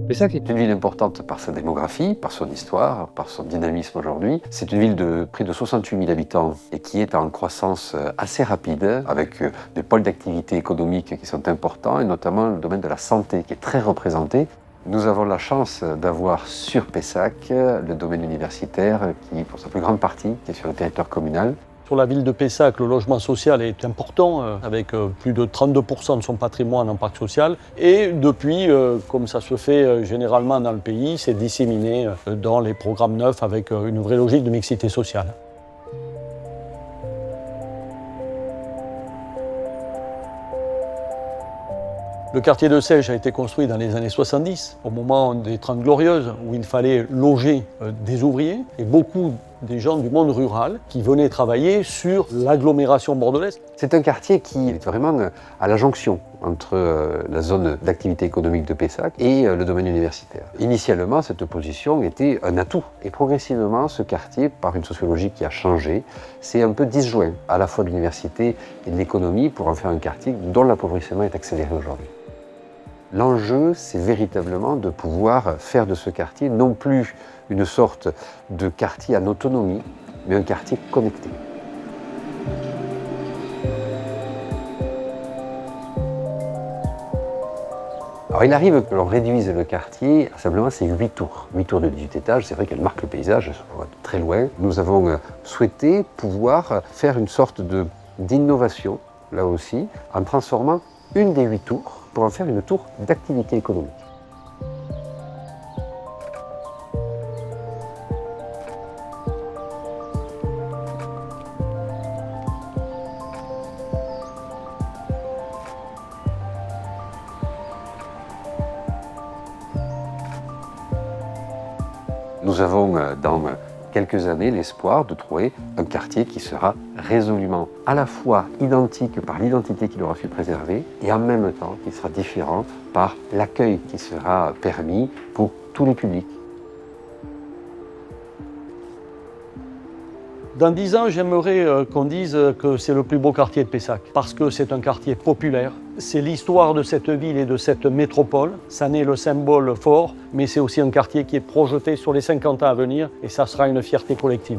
Pessac est une ville importante par sa démographie, par son histoire, par son dynamisme aujourd'hui. C'est une ville de près de 68 000 habitants et qui est en croissance assez rapide, avec des pôles d'activité économique qui sont importants et notamment le domaine de la santé qui est très représenté. Nous avons la chance d'avoir sur Pessac le domaine universitaire qui, pour sa plus grande partie, est sur le territoire communal. Sur la ville de Pessac, le logement social est important, avec plus de 32% de son patrimoine en parc social. Et depuis, comme ça se fait généralement dans le pays, c'est disséminé dans les programmes neufs avec une vraie logique de mixité sociale. Le quartier de Sèche a été construit dans les années 70, au moment des Trente Glorieuses, où il fallait loger des ouvriers et beaucoup des gens du monde rural qui venaient travailler sur l'agglomération bordelaise. C'est un quartier qui est vraiment à la jonction entre la zone d'activité économique de Pessac et le domaine universitaire. Initialement, cette position était un atout. Et progressivement, ce quartier, par une sociologie qui a changé, s'est un peu disjoint à la fois de l'université et de l'économie pour en faire un quartier dont l'appauvrissement est accéléré aujourd'hui. L'enjeu, c'est véritablement de pouvoir faire de ce quartier non plus une sorte de quartier en autonomie, mais un quartier connecté. Alors il arrive que l'on réduise le quartier à simplement ces 8 tours de 18 étages. C'est vrai qu'elles marquent le paysage, on va de très loin. Nous avons souhaité pouvoir faire une sorte d'innovation, là aussi, en transformant une des 8 tours pour en faire une tour d'activité économique. Nous avons dans quelques années l'espoir de trouver un quartier qui sera résolument à la fois identique par l'identité qu'il aura su préserver et en même temps qui sera différent par l'accueil qui sera permis pour tous les publics. Dans 10 ans, j'aimerais qu'on dise que c'est le plus beau quartier de Pessac, parce que c'est un quartier populaire. C'est l'histoire de cette ville et de cette métropole. Ça en est le symbole fort, mais c'est aussi un quartier qui est projeté sur les 50 ans à venir, et ça sera une fierté collective.